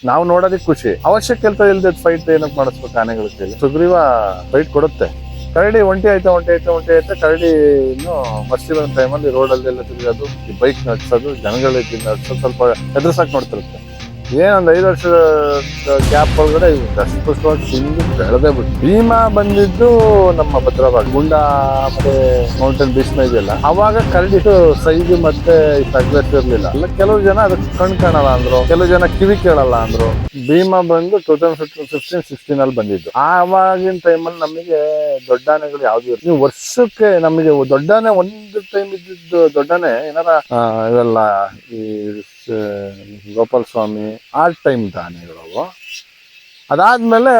ನಾವು ನೋಡೋದಕ್ಕೆ ಖುಷಿ. ಅವಶ್ಯಕ ಕೆಲಸ ಇಲ್ದ ಫೈಟ್ ಏನಕ್ಕೆ ಮಾಡಿಸ್ಬೇಕು ಆನೆಗಳ ಕೈಲಿ? ಸುಗ್ರೀವ ಫೈಟ್ ಕೊಡುತ್ತೆ. ಕರಡಿ ಒಂಟಿ ಆಯ್ತಾ ಕರಡಿ ಇನ್ನು ಮಸ್ತಿ ಬಂದ ಟೈಮಲ್ಲಿ ರೋಡಲ್ಲೆಲ್ಲ ತಿರುಗೋದು, ಈ ಬೈಕ್ ನಡ್ಸೋದು, ಜನಗಳ ನಡ್ಸೋದು ಸ್ವಲ್ಪ ಎದುರ್ಸಕ್ ನೋಡ್ತಿರುತ್ತೆ. ಏನೊಂದು 5 ವರ್ಷದ ಗ್ಯಾಪ್ ಒಳಗಡೆ ದಷ್ಟಪುಷ್ಟವಾಗಿ ತಿಂದು ಬೆಳೆದೇ ಬಿಟ್ಟು. ಭೀಮಾ ಬಂದಿದ್ದು ನಮ್ಮ ಭದ್ರವಾಗಿ ಗುಂಡ ಮತ್ತೆ ಮೌಂಟೇನ್ ಭೀಷ್ಮ ಇದೆಯಲ್ಲ, ಅವಾಗ ಕರಡಿದು ಸೈಜ್ ಮತ್ತೆ ಅಗ್ರೆಸ್ ಇರ್ಲಿಲ್ಲ. ಅಲ್ಲ ಕೆಲವು ಜನ ಅದಕ್ಕೆ ಕಣ್ ಕಾಣಲ್ಲ ಅಂದ್ರು, ಕೆಲವು ಜನ ಕಿವಿ ಕೇಳಲ್ಲ ಅಂದ್ರು. ಭೀಮಾ ಬಂದು 2015-16 ಅಲ್ಲಿ ಬಂದಿದ್ದು. ಆವಾಗಿನ ಟೈಮಲ್ಲಿ ನಮಗೆ ದೊಡ್ಡ ಆನೆಗಳು ಯಾವ್ದು ಇರ್ಲಿ, ನೀವು ವರ್ಷಕ್ಕೆ ನಮಗೆ ದೊಡ್ಡಾನೆ ಒಂದು ಟೈಮ್ ಇದ್ದಿದ್ದು ದೊಡ್ಡಾನೆ ಏನಾರ ಇವೆಲ್ಲ ಈ ಗೋಪಾಲ ಸ್ವಾಮಿ ಆ ಟೈಮ್ ಆನೆಗಳು. ಅದಾದ್ಮೇಲೆ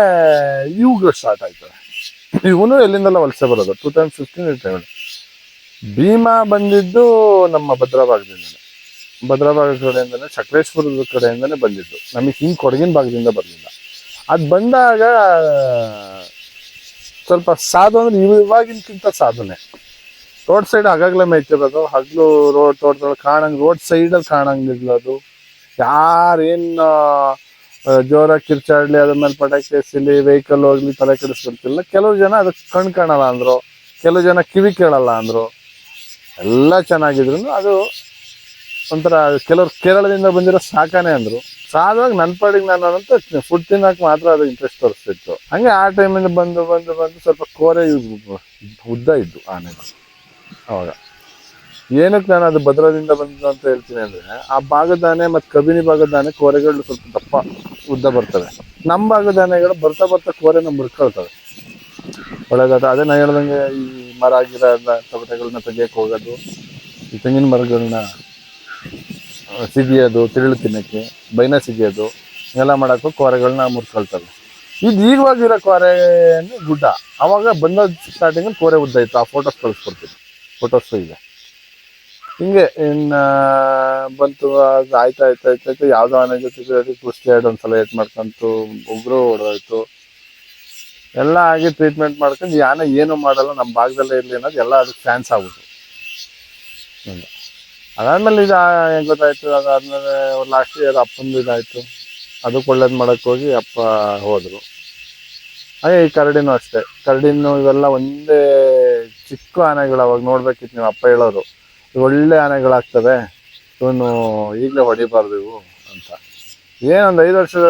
ಇವುಗಳು ಸ್ಟಾರ್ಟ್ ಆಯ್ತವೆ. ಇವನು ಎಲ್ಲಿಂದೆಲ್ಲ ವಲಸೆ ಬರೋದು 2015 ಭೀಮಾ ಬಂದಿದ್ದು ನಮ್ಮ ಭದ್ರಭಾಗದಿಂದನೇ, ಭದ್ರಭಾಗ ಕಡೆಯಿಂದನೇ, ಸಕಲೇಶ್ಪುರದ ಕಡೆಯಿಂದನೇ ಬಂದಿದ್ದು. ನಮಗೆ ಹಿಂಗೆ ಕೊಡಗಿನ ಭಾಗದಿಂದ ಬರಲಿಲ್ಲ. ಅದು ಬಂದಾಗ ಸ್ವಲ್ಪ ಸಾಧು ಅಂದ್ರೆ ಇವಾಗಿನಕ್ಕಿಂತ ಸಾಧುನೆ. ರೋಡ್ ಸೈಡ್ ಆಗಾಗ್ಲೇ ಮೇಯ್ತಿರೋದು, ಹಗ್ಲು ರೋಡ್ ತೋಟದೊಳಗೆ ಕಾಣಂಗ್, ರೋಡ್ ಸೈಡಲ್ಲಿ ಕಾಣಂಗಿರ್ಲದು. ಯಾರೇನು ಜೋರಾಗಿ ಕಿರ್ಚಾಡ್ಲಿ, ಅದ್ರ ಮೇಲೆ ಪಟಾಕಿ ಎಸಿಲಿ, ವೆಹಿಕಲ್ ಹೋಗ್ಲಿ ತಲೆ ಕೆಡಿಸ್ಕೊಳ್ತಿಲ್ಲ. ಕೆಲವು ಜನ ಅದಕ್ಕೆ ಕಣ್ ಕಾಣಲ್ಲ ಅಂದ್ರು, ಕೆಲವು ಜನ ಕಿವಿ ಕೇಳಲ್ಲ ಅಂದ್ರು. ಎಲ್ಲ ಚೆನ್ನಾಗಿದ್ರು ಅದು ಒಂಥರ. ಕೆಲವ್ರು ಕೇರಳದಿಂದ ಬಂದಿರೋ ಸಾಕಾನೆ ಅಂದ್ರು. ಸಾಧುವಾಗಿ ನನ್ನ ಪಾಡಿಗೆ ನಾನು ಅಂತ ಫುಡ್ ತಿನ್ನಕ್ಕೆ ಮಾತ್ರ ಅದು ಇಂಟ್ರೆಸ್ಟ್ ತೋರಿಸ್ತಿತ್ತು. ಹಂಗೆ ಆ ಟೈಮಿಂದ ಬಂದು ಸ್ವಲ್ಪ ಕೋರೆ ಉದ್ದ ಇದ್ದು ಆನೆಗಳು ಅವಾಗ. ಏನಕ್ಕೆ ನಾನು ಅದು ಭದ್ರದಿಂದ ಬಂದು ಅಂತ ಹೇಳ್ತೀನಿ ಅಂದ್ರೆ, ಆ ಭಾಗದ ಆನೆ ಮತ್ತು ಕಬಿನಿ ಭಾಗದ ಆನೆ ಕೋರೆಗಳು ಸ್ವಲ್ಪ ದಪ್ಪ ಉದ್ದ ಬರ್ತವೆ. ನಮ್ಮ ಭಾಗದ ಆನೆಗಳು ಬರ್ತಾ ಕೋರೆನ ಮುರ್ಕೊಳ್ತವೆ. ಒಳ್ಳೆದಾದ ಅದೇ ನಾ ಹೇಳ್ದಂಗೆ ಈ ಮರ ಗಿರ ತಗಟೆಗಳನ್ನ ತೆಗಿಯಕ್ಕೆ ಹೋಗೋದು, ಈ ತೆಂಗಿನ ಮರಗಳನ್ನ ಸಿಗಿಯೋದು, ತಿರುಳು ತಿನ್ನಕ್ಕೆ ಬೈನ ಸಿಗಿಯೋದು ಎಲ್ಲ ಮಾಡೋಕ್ಕೂ ಕೋರೆಗಳನ್ನ ಮುರ್ಕೊಳ್ತವೆ. ಇದು ಈಗವಾಗಿರೋ ಕೋರೆ ಗುಡ್ಡ. ಅವಾಗ ಬಂದ ಸ್ಟಾರ್ಟಿಂಗಲ್ಲಿ ಕೋರೆ ಉದ್ದ ಇತ್ತು. ಆ ಫೋಟೋಸ್ ಕಳಿಸ್ಕೊಡ್ತೀನಿ, ಫೋಟೋಸ್ ಇದೆ. ಹಿಂಗೆ ಇನ್ನು ಬಂತು. ಅದು ಆಯ್ತು ಯಾವುದೋ ಆನೆ ಜೊತೆ ಕುಸ್ತಿ ಆಡಿ ಒಂದ್ಸಲ ಏಟ್ ಮಾಡ್ಕೊಂತು, ಉಗ್ರು ಹೊಡೆದೋಯ್ತು. ಎಲ್ಲ ಆಗಿ ಟ್ರೀಟ್ಮೆಂಟ್ ಮಾಡ್ಕೊಂಡು ಈ ಆನೆ ಏನು ಮಾಡಲ್ಲ, ನಮ್ಮ ಭಾಗದಲ್ಲೇ ಇರಲಿ ಅನ್ನೋದು ಎಲ್ಲ ಅದಕ್ಕೆ ಫ್ಯಾನ್ಸ್ ಆಗ್ಬಿಟ್ಟು. ಅದಾದ್ಮೇಲೆ ಇದು ಹೆಂಗೆ ಗೊತ್ತಾಯ್ತು, ಅದಾದ್ಮೇಲೆ ಲಾಸ್ಟ್ ಇಯರ್ ಅಪ್ಪಂದು ಇದಾಯಿತು. ಅದಕ್ಕೆ ಒಳ್ಳೇದು ಮಾಡೋಕ್ಕೆ ಹೋಗಿ ಅಪ್ಪ ಹೋದರು. ಹಾಗೆ ಈ ಕರಡಿನೂ ಅಷ್ಟೇ. ಕರಡಿನೂ ಇವೆಲ್ಲ ಒಂದೇ ಚಿಕ್ಕ ಆನೆಗಳು. ಅವಾಗ ನೋಡ್ಬೇಕಿತ್ತು ನೀವು, ಅಪ್ಪ ಹೇಳೋರು ಒಳ್ಳೆ ಆನೆಗಳಾಗ್ತವೆ, ಇವನು ಈಗಲೇ ಹೊಡಿಬಾರ್ದು ಇವು ಅಂತ. ಏನೊಂದು 5 ವರ್ಷದ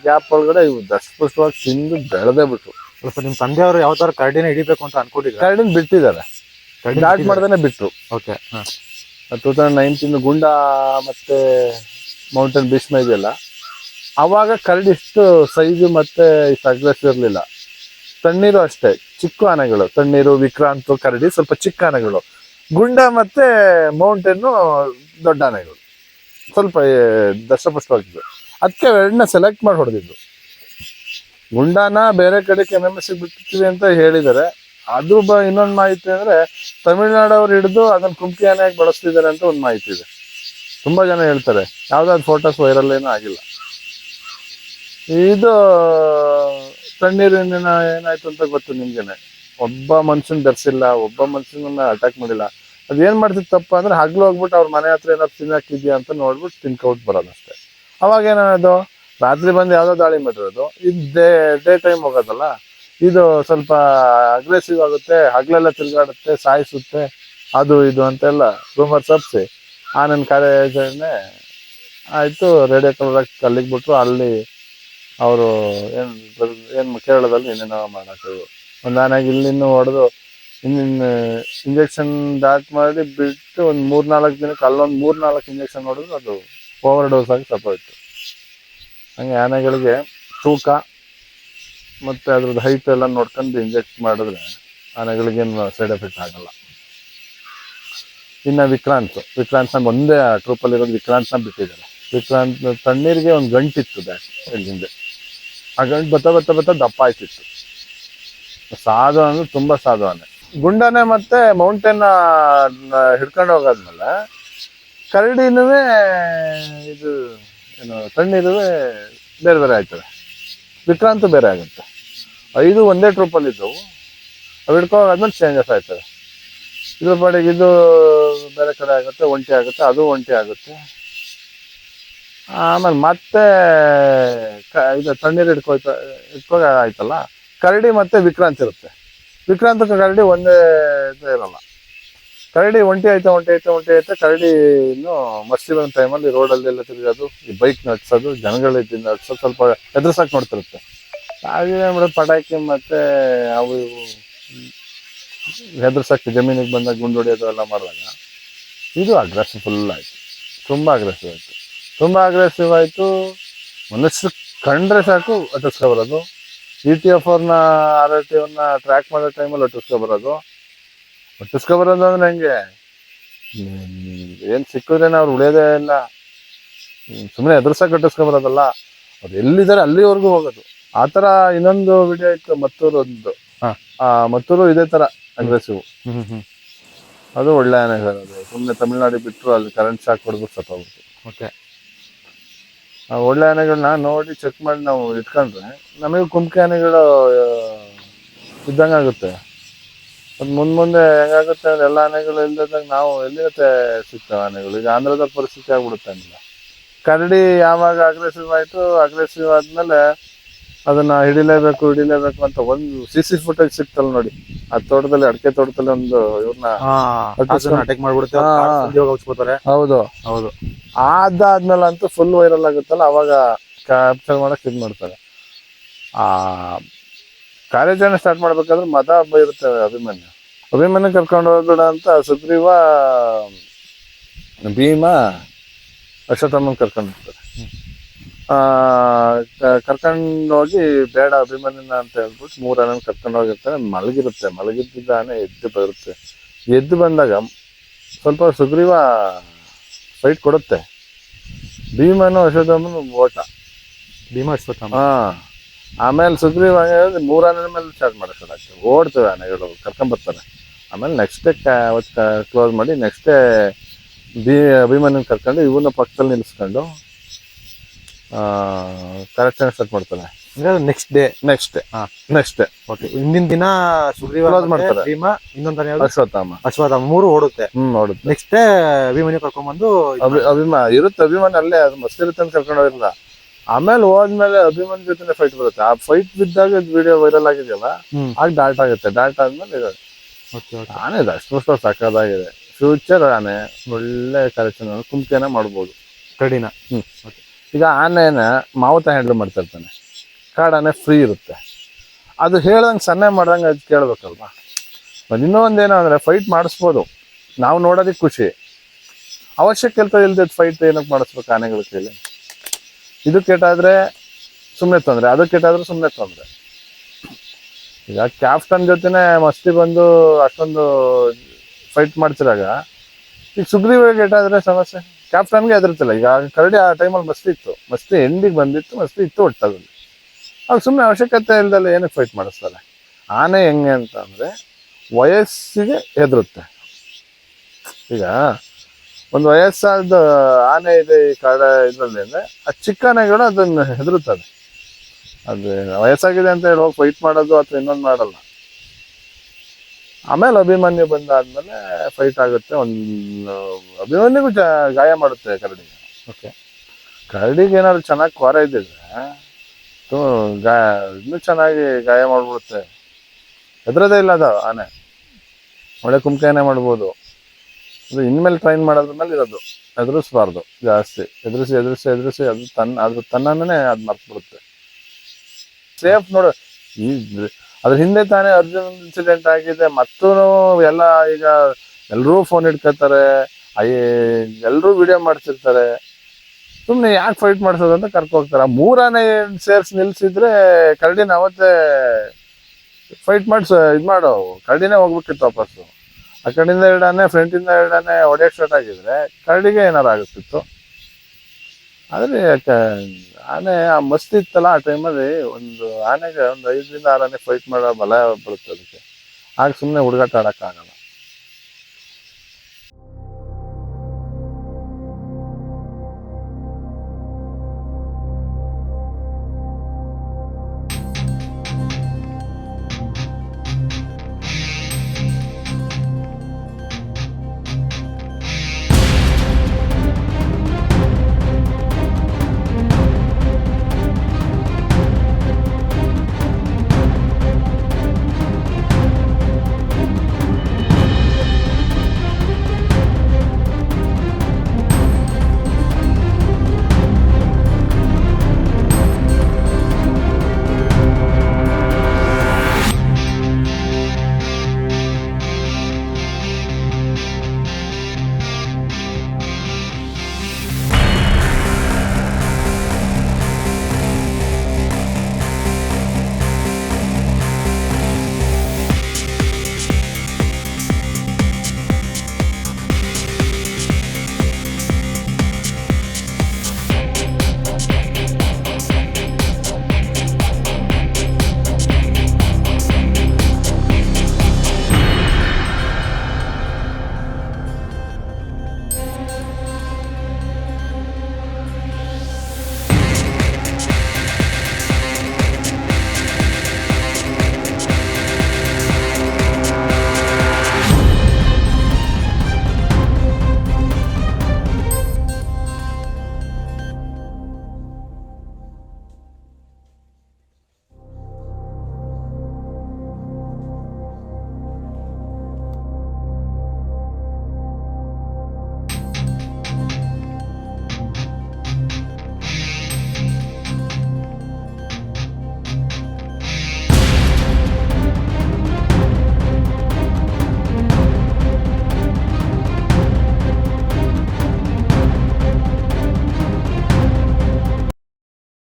ಗ್ಯಾಪ್ ಒಳಗಡೆ ಇವು ದಷ್ಟಪುಷ್ಟವಾಗಿ ತಿಂದು ಬೆಳೆದೇ ಬಿಟ್ಟು. ಸ್ವಲ್ಪ ನಿಮ್ಮ ತಂದೆಯವರು ಯಾವ ಥರ ಕರಡಿನ ಹಿಡಿಬೇಕು ಅಂತ ಅನ್ಕೊಂಡಿದ್ದಾರೆ? ಕರಡಿನ ಬಿಟ್ಟಿದ್ದಾರೆ, ಸ್ಟಾರ್ಟ್ ಮಾಡ್ದೇ ಬಿಟ್ಟರು. ಓಕೆ. 2019 ಗುಂಡ ಮತ್ತೆ ಮೌಂಟೇನ್ ಭೀಷ್ಮ ಇದೆಯಲ್ಲ, ಅವಾಗ ಕರಡಿ ಇಷ್ಟು ಸೈಜು ಮತ್ತೆ ಇಷ್ಟು ಅಗ್ರೆಸ್ ಇರಲಿಲ್ಲ. ತಣ್ಣೀರು ಅಷ್ಟೇ, ಚಿಕ್ಕ ಆನೆಗಳು. ತಣ್ಣೀರು, ವಿಕ್ರಾಂತ್, ಕರಡಿ ಸ್ವಲ್ಪ ಚಿಕ್ಕ ಆನೆಗಳು. ಗುಂಡ ಮತ್ತೆ ಮೌಂಟೇನು ದೊಡ್ಡ ಆನೆಗಳು, ಸ್ವಲ್ಪ ದಷ್ಟಪುಷ್ಟವಾಗಿದ್ದು. ಅದಕ್ಕೆ ಎರಡನ್ನ ಸೆಲೆಕ್ಟ್ ಮಾಡಿ ಹೊಡೆದಿದ್ದು. ಗುಂಡಾನ ಬೇರೆ ಕಡೆ KMMS ಬಿಟ್ಟಿರ್ತೀವಿ ಅಂತ ಹೇಳಿದ್ದಾರೆ. ಅದು ಇನ್ನೊಂದು ಮಾಹಿತಿ ಅಂದರೆ, ತಮಿಳ್ನಾಡವ್ರು ಹಿಡಿದು ಅದನ್ನು ಕುಮ್ಕಿ ಆನೆಯಾಗಿ ಬಳಸ್ತಿದ್ದಾರೆ ಅಂತ ಒಂದು ಮಾಹಿತಿ ಇದೆ. ತುಂಬ ಜನ ಹೇಳ್ತಾರೆ. ಯಾವುದಾದ್ರು ಫೋಟೋಸ್ ವೈರಲ್ ಏನೂ ಆಗಿಲ್ಲ. ಇದು ತಣ್ಣೀರಿನ ಏನಾಯ್ತು ಅಂತ ಗೊತ್ತು ನಿಮ್ಗೆನೆ. ಒಬ್ಬ ಮನುಷ್ಯನ ಬೆರೆಸಿಲ್ಲ, ಒಬ್ಬ ಮನುಷ್ಯನನ್ನ ಅಟ್ಯಾಕ್ ಮಾಡಿಲ್ಲ. ಅದೇನು ಮಾಡ್ತಿತ್ತು ತಪ್ಪ ಅಂದರೆ, ಹಗ್ಲು ಹೋಗ್ಬಿಟ್ಟು ಅವ್ರ ಮನೆ ಹತ್ರ ಏನಾದ್ರು ತಿನ್ನಕ್ಕಿದ್ಯಾ ಅಂತ ನೋಡ್ಬಿಟ್ಟು ತಿನ್ಕೊಬಿಟ್ಟು ಬರೋದಷ್ಟೇ. ಅವಾಗ ಏನಾಗೋದು, ರಾತ್ರಿ ಬಂದು ಯಾವುದೋ ದಾಳಿ ಮಾಡಿರೋದು. ಇದು ಡೇ ಟೈಮ್ ಹೋಗೋದಲ್ಲ, ಇದು ಸ್ವಲ್ಪ ಅಗ್ರೆಸಿವ್ ಆಗುತ್ತೆ, ಹಗಲೆಲ್ಲ ತಿರುಗಾಡುತ್ತೆ, ಸಾಯಿಸುತ್ತೆ, ಅದು ಇದು ಅಂತೆಲ್ಲ ರೂಮರ್ ಸಬ್ಸಿ ಆನಂದ್ ಕಾರ್ಯಾಚರಣೆ ಆಯಿತು. ರೇಡಿಯೋ ಕಲರಾಗಿ ಅಲ್ಲಿಗೆ ಬಿಟ್ರು. ಅಲ್ಲಿ ಅವರು ಏನು ಕೇರಳದಲ್ಲಿ ಏನೇನೋ ಮಾಡೋದು. ಒಂದು ಆನೆಗೆ ಇಲ್ಲಿನ್ನೂ ಹೊಡೆದು ಇನ್ನಿನ್ನು ಇಂಜೆಕ್ಷನ್ ಡಾಟ್ ಮಾಡಿ ಬಿಟ್ಟು ಒಂದು 3-4 ದಿನಕ್ಕೆ ಅಲ್ಲೊಂದು 3-4 ಇಂಜೆಕ್ಷನ್ ಹೊಡೆದು ಅದು ಓವರ್ ಡೋಸ್ ಆಗಿ ಸತ್ತೋಯ್ತು. ಹಂಗೆ ಆನೆಗಳಿಗೆ ತೂಕ ಮತ್ತು ಅದ್ರದ್ದು ಹೈಟ್ ಎಲ್ಲ ನೋಡ್ಕೊಂಡು ಇಂಜೆಕ್ಟ್ ಮಾಡಿದ್ರೆ ಆನೆಗಳಿಗೇನು ಸೈಡ್ ಎಫೆಕ್ಟ್ ಆಗಲ್ಲ. ಇನ್ನು ವಿಕ್ರಾಂತ್ನ ಒಂದೇ ಟ್ರೂಪಲ್ಲಿರೋದು ವಿಕ್ರಾಂತ್ನ ಬಿಟ್ಟಿದ್ದಾರೆ. ವಿಕ್ರಾಂತ್ ತಣ್ಣೀರಿಗೆ ಒಂದು ಗಂಟಿತ್ತು ಹಿಂದೆ. ಆ ಗಂಟು ಬತ್ತ ದಪ್ಪ ಆಯ್ತಿತ್ತು. ಸಾಧು ಅಂದ್ರೆ ತುಂಬ ಸಾಧು ಆನೆ. ಗುಂಡಾನೆ ಮತ್ತು ಮೌಂಟೇನ್ನ ಹಿಡ್ಕೊಂಡು ಹೋಗಾದ್ಮೇಲೆ ಕರಡಿನೂ ಇದು ಏನು ತಣ್ಣೀರು ಬೇರೆ ಆಯ್ತದೆ. ವಿಕ್ರಾಂತ್ ಬೇರೆ ಆಗುತ್ತೆ. 5 ಒಂದೇ ಟ್ರೂಪಲ್ಲಿದ್ದವು. ಅವು ಹಿಡ್ಕೊಂಡೋಗಾದ್ಮೇಲೆ ಚೇಂಜಸ್ ಆಯ್ತದೆ. ಇದ್ರ ಪಾಡಿಗೆ ಇದು ಬೇರೆ ಕಡೆ ಆಗುತ್ತೆ, ಒಂಟಿ ಆಗುತ್ತೆ, ಅದು ಒಂಟಿ ಆಗುತ್ತೆ. ಆಮೇಲೆ ಮತ್ತೆ ಇದು ತಣ್ಣೀರು ಇಟ್ಕೋ ಆಯ್ತಲ್ಲ, ಕರಡಿ ಮತ್ತೆ ವಿಕ್ರಾಂತ್ ಇರುತ್ತೆ. ವಿಕ್ರಾಂತ್ ಕರಡಿ ಒಂದೇ ಇದು ಇರಲ್ಲ. ಕರಡಿ ಒಂಟಿ ಐತೆ ಕರಡಿ ಇನ್ನು ಮಸ್ತಿ ಬಂದ ಟೈಮಲ್ಲಿ ರೋಡಲ್ಲಿ ಎಲ್ಲ ತಿರುಗೋದು, ಈ ಬೈಕ್ ನಡ್ಸೋದು, ಜನಗಳಿಂದ ನಡ್ಸೋದು, ಸ್ವಲ್ಪ ಎದುರ್ಸಕ್ಕೆ ನೋಡ್ತಿರುತ್ತೆ. ಹಾಗೆ ಮಾಡೋದು ಪಟಾಕಿ ಮತ್ತೆ ಅವು ಇವು ಹೆದರ್ಸಕ್ಕೆ ಜಮೀನಿಗೆ ಬಂದಾಗ ಗುಂಡು ಹೊಡಿಯೋದು ಎಲ್ಲ ಮಾಡಿದಾಗ ಇದು ಅಗ್ರೆಸಿವ್ ಫುಲ್ ಆಯಿತು. ತುಂಬ ಅಗ್ರೆಸಿವ್ ಆಯಿತು. ಮನಸ್ಸು ಕಂಡ್ರೆ ಸಾಕು ಬರೋದು. ETF ಅವ್ರನ್ನ RRT ಅವ್ರನ್ನ ಟ್ರ್ಯಾಕ್ ಮಾಡೋ ಟೈಮಲ್ಲಿ ಬರೋದು ಅಂದ್ರೆ ಹೆಂಗೆ, ಏನು ಸಿಕ್ಕಿದ್ರೇನೆ ಅವ್ರು ಉಳಿಯೋದೇ ಇಲ್ಲ. ಸುಮ್ಮನೆ ಎದುರ್ಸಕ್ಕೆ ಬರೋದಲ್ಲ, ಅವ್ರು ಎಲ್ಲಿದ್ದಾರೆ ಅಲ್ಲಿವರೆಗೂ ಹೋಗೋದು. ಆ ಥರ ಇನ್ನೊಂದು ವಿಡಿಯೋ ಇತ್ತು ಮತ್ತೂರೊಂದು. ಮತ್ತೂರು ಇದೇ ಥರ ಅಗ್ರೆಸಿವ್. ಅದು ಒಳ್ಳೆ ಆನೆ ಸರ್. ಅದು ಸುಮ್ಮನೆ ತಮಿಳ್ನಾಡಿಗೆ ಬಿಟ್ಟರು ಅಲ್ಲಿ ಕರೆಂಟ್ ಶಾಕ್ ಹೊಡೆದ್ಬಿಟ್ಟು ಸತ್ತೋಗ್ಬಿಟ್ಟು. ಓಕೆ. ಒಳ್ಳೆ ಆನೆಗಳನ್ನ ನೋಡಿ ಚೆಕ್ ಮಾಡಿ ನಾವು ಇಟ್ಕೊಂಡ್ರೆ ನಮಗೆ ಕುಂಕಿ ಆನೆಗಳು ಇದ್ದಂಗೆ ಆಗುತ್ತೆ. ಅದು ಮುಂದೆ ಹೆಂಗಾಗುತ್ತೆ ಅಂದ್ರೆ ಎಲ್ಲ ಆನೆಗಳು ಇಲ್ದಾಗ ನಾವು ಎಲ್ಲಿರುತ್ತೆ ಸಿಗ್ತವೆ ಆನೆಗಳು. ಈಗ ಆಂಧ್ರದ ಪರಿಸ್ಥಿತಿ ಆಗ್ಬಿಡುತ್ತೆ ಅನ್ನಿಲ್ಲ. ಕರಡಿ ಯಾವಾಗ ಅಗ್ರೆಸಿವ್ ಆದ್ಮೇಲೆ ಅದನ್ನ ಹಿಡಿಲೇಬೇಕು ಅಂತ ಒಂದು CC ಫುಟೇಜ್ ಸಿಕ್ತಲ್ಲ ನೋಡಿ. ಆ ತೋಟದಲ್ಲಿ, ಅಡಿಕೆ ತೋಟದಲ್ಲಿ ಒಂದು ಇವ್ರನ್ನ ಅಟ್ಯಾಕ್ ಮಾಡ್ಬಿಡುತ್ತೆ. ಹೌದು. ಅದಾದ್ಮೇಲೆ ಅಂತೂ ಫುಲ್ ವೈರಲ್ ಆಗುತ್ತಲ್ಲ, ಅವಾಗ ಕ್ಯಾಪ್ಚರ್ ಮಾಡಕ್ ಇದು ಮಾಡ್ತಾರೆ. ಆ ಕಾರ್ಯಾಚರಣೆ ಸ್ಟಾರ್ಟ್ ಮಾಡ್ಬೇಕಾದ್ರೆ ಮದ ಹಬ್ಬ ಇರುತ್ತೆ. ಅಭಿಮನ್ಯು ಕರ್ಕೊಂಡು ಹೋಗ್ಬೇಡ ಅಂತ ಸುಗ್ರೀವ, ಭೀಮ, ಅಶ್ವತ್ಥಾಮನ್ ಕರ್ಕೊಂಡು ಹೋಗ್ತಾರೆ. ಕರ್ಕೊಂಡು ಹೋಗಿ ಬೇಡ ಅಭಿಮನ್ಯನ ಅಂತ ಹೇಳ್ಬಿಟ್ಟು 3 ಆನೆ ಕರ್ಕೊಂಡು ಹೋಗಿರ್ತಾರೆ. ಮಲಗಿದ್ದ ಆನೆ ಎದ್ದು ಬಂದಾಗ ಸ್ವಲ್ಪ ಸುಗ್ರೀವ ಫೈಟ್ ಕೊಡುತ್ತೆ. ಭೀಮನು ಅಶ್ವತ್ಥಾಮನು ಓಟ. ಆಮೇಲೆ ಸುಗ್ರೀವ 3 ಆನೆ ಮೇಲೆ ಸ್ಟಾರ್ಟ್ ಮಾಡೋಕೆ ಓಡ್ತವೆ ಆನೆಗಳು, ಕರ್ಕೊಂಬರ್ತಾರೆ. ಆಮೇಲೆ ನೆಕ್ಸ್ಟ್ ಡೇ ಕ್ಲೋಸ್ ಮಾಡಿ ನೆಕ್ಸ್ಟ್ ಡೇ ಅಭಿಮನ್ಯನ ಕರ್ಕೊಂಡು ಇವನ್ನ ಪಕ್ಕದಲ್ಲಿ ನಿಲ್ಲಿಸ್ಕೊಂಡು ಕಾರ್ಯಾಚರಣೆ ಸ್ಟಾರ್ಟ್ ಮಾಡ್ತಾರೆ. Next day okay. ಹಿಂದಿನ ದಿನ ಸುಗ್ರೀವ ಕ್ಲೋಸ್ ಮಾಡ್ತಾರೆ. ಭೀಮ, ಇನ್ನೊಂದು ಅಶ್ವತ್ಥಾಮ 3 ಓಡುತ್ತೆ. ನೋಡುತ್ತೆ. ನೆಕ್ಸ್ಟ್ ಡೇ ಅಭಿಮನ್ಯು ಕರ್ಕೊಂಡ್ಬಂದು ಅಭಿಮನ್ಯು ಅಲ್ಲೇ ಅದು ಮಸ್ತ್ ಇರುತ್ತೆ ಅಂತ ಕರ್ಕೊಂಡು ಹೋಗಿರಲ್ಲ. ಆಮೇಲೆ ಹೋದ್ಮೇಲೆ ಅಭಿಮನ್ಯು ಜೊತೆ ಫೈಟ್ ಬರುತ್ತೆ. ಆ ಫೈಟ್ ಬಿದ್ದಾಗ ವಿಡಿಯೋ ವೈರಲ್ ಆಗಿದೆಯಲ್ಲ, ಆಗ ಡಾಟ್ ಆಗುತ್ತೆ. ಡಾಟ್ ಆದ್ಮೇಲೆ ಆನೆ ಇದೆ ಅಷ್ಟು ಸಾಕಾಗಿದೆ. ಫ್ಯೂಚರ್ ಆನೆ ಒಳ್ಳೆ ಕಾರ್ಯಾಚರಣೆ ಕುಂಕಿನ ಮಾಡ್ಬೋದು. ಕಡಿನ ಈಗ ಆನೆನ ಮಾವುತ ಹ್ಯಾಂಡಲ್ ಮಾಡ್ತಾ ಇರ್ತಾನೆ, ಕಾಡಾನೆ ಫ್ರೀ ಇರುತ್ತೆ. ಅದು ಹೇಳ್ದಂಗೆ ಸನ್ನೆ ಮಾಡ್ದಂಗೆ ಅದು ಕೇಳ್ಬೇಕಲ್ವಾ. ಇನ್ನೊಂದೇನು ಅಂದರೆ ಫೈಟ್ ಮಾಡಿಸ್ಬೋದು, ನಾವು ನೋಡೋದಕ್ಕೆ ಖುಷಿ. ಅವಶ್ಯಕತೆ ಇಲ್ದಿದ್ದ ಫೈಟ್ ಏನಕ್ಕೆ ಮಾಡಿಸ್ಬೇಕು ಆನೆಗಳ ಕೈಲಿ. ಇದು ಕೆಟ್ಟಾದ್ರೆ ಸುಮ್ಮನೆ ತೊಂದರೆ, ಅದು ಕೆಟ್ಟಾದ್ರೆ ಸುಮ್ಮನೆ ತೊಂದರೆ. ಈಗ ಕ್ಯಾಪ್ಟನ್ ಜೊತೆನೆ ಮಸ್ತಿ ಬಂದು ಅಷ್ಟೊಂದು ಫೈಟ್ ಮಾಡ್ತಿರಾಗ ಈಗ ಸುಗ್ರೀವ ಕೆಟ್ಟಾದ್ರೆ ಸಮಸ್ಯೆ. ಕ್ಯಾಪ್ಟನ್ಗೆ ಹೆದರ್ತಿಲ್ಲ. ಈಗ ಕರಡಿ ಆ ಟೈಮಲ್ಲಿ ಮಸ್ತಿ ಎಂಡಿಗೆ ಬಂದಿತ್ತು, ಮಸ್ತಿ ಇತ್ತು ಒಟ್ಟದಲ್ಲಿ. ಆಗ ಸುಮ್ಮನೆ ಅವಶ್ಯಕತೆ ಇಲ್ದಲ್ಲ ಏನಕ್ಕೆ ಫೈಟ್ ಮಾಡಿಸ್ತಾರೆ. ಆನೆ ಹೆಂಗೆ ಅಂತ ಅಂದರೆ ವಯಸ್ಸಿಗೆ ಹೆದರುತ್ತೆ. ಈಗ ಒಂದು ವಯಸ್ಸಾದ ಆನೆ ಇದೆ ಈ ಕಾಡ ಇದರಲ್ಲಿ ಅಂದರೆ ಆ ಚಿಕ್ಕ ಆನೆಗಳು ಅದನ್ನು ಹೆದರುತ್ತದೆ. ಅದು ವಯಸ್ಸಾಗಿದೆ ಅಂತ ಹೇಳಿ ಹೋಗಿ ಫೈಟ್ ಮಾಡೋದು ಅಥವಾ ಇನ್ನೊಂದು ಮಾಡಲ್ಲ. ಆಮೇಲೆ ಅಭಿಮನ್ಯು ಬಂದಾದ್ಮೇಲೆ ಫೈಟ್ ಆಗುತ್ತೆ. ಅಭಿಮನ್ಯುಗೂ ಗಾಯ ಮಾಡುತ್ತೆ ಕರಡಿಗೆ. ಓಕೆ. ಕರಡಿಗೆ ಏನಾದ್ರು ಚೆನ್ನಾಗಿ ಕ್ವಾರ ಇದ್ದಿದ್ರೆ ಇನ್ನೂ ಚೆನ್ನಾಗಿ ಗಾಯ ಮಾಡ್ಬಿಡುತ್ತೆ. ಹೆದರದೇ ಇಲ್ಲ ಅದು ಆನೆ. ಒಳ್ಳೆ ಕುಂಕಿನೇ ಮಾಡ್ಬೋದು. ಅದು ಇನ್ಮೇಲೆ ಟ್ರೈನ್ ಮಾಡೋದ್ರ ಮೇಲೆ ಇರೋದು. ಎದುರಿಸ್ಬಾರ್ದು ಜಾಸ್ತಿ. ಎದುರಿಸಿ ಅದು ತನ್ನನ್ನೇ ಅದು ಮರ್ತ್ಬಿಡುತ್ತೆ. ಸೇಫ್ ನೋಡು. ಅದ್ರ ಹಿಂದೆ ತಾನೇ ಅರ್ಜುನ್ ಇನ್ಸಿಡೆಂಟ್ ಆಗಿದೆ. ಮತ್ತೂ ಎಲ್ಲ ಈಗ ಎಲ್ಲರೂ ಫೋನ್ ಇಟ್ಕೋತಾರೆ, ಎಲ್ಲರೂ ವಿಡಿಯೋ ಮಾಡ್ತಿರ್ತಾರೆ. ಸುಮ್ಮನೆ ಯಾಕೆ ಫೈಟ್ ಮಾಡಿಸೋದು ಅಂತ ಕರ್ಕೋಗ್ತಾರೆ. 3 ಆನೆ ಸೇರ್ಸಿ ನಿಲ್ಸಿದ್ರೆ ಕರಡಿನ ಅವತ್ತೇ ಫೈಟ್ ಇದು ಮಾಡೋ ಕರಡಿನೇ ಹೋಗ್ಬೇಕಿತ್ತು ವಾಪಸ್ಸು. ಆ ಕಡೆಯಿಂದ 2 ಆನೆ, ಫ್ರಂಟಿಂದ 2 ಆನೆ ಹೊಡೆಯೋಕೆ ಸ್ಟಾರ್ಟ್ ಆಗಿದ್ರೆ ಕರಡಿಗೆ ಏನಾರು ಆಗುತ್ತಿತ್ತು. ಆದರೆ ಆನೆ ಆ ಮಸ್ತ್ ಇತ್ತಲ್ಲ ಆ ಟೈಮಲ್ಲಿ. ಒಂದು ಆನೆಗೆ ಒಂದು 5 ರಿಂದ 6 ಆನೆ ಫೈಟ್ ಮಾಡೋ ಬಲ ಬರುತ್ತೆ ಅದಕ್ಕೆ. ಆಗ ಸುಮ್ಮನೆ ಹುಡುಗಾಟ ಆಡೋಕ್ಕಾಗಲ್ಲ.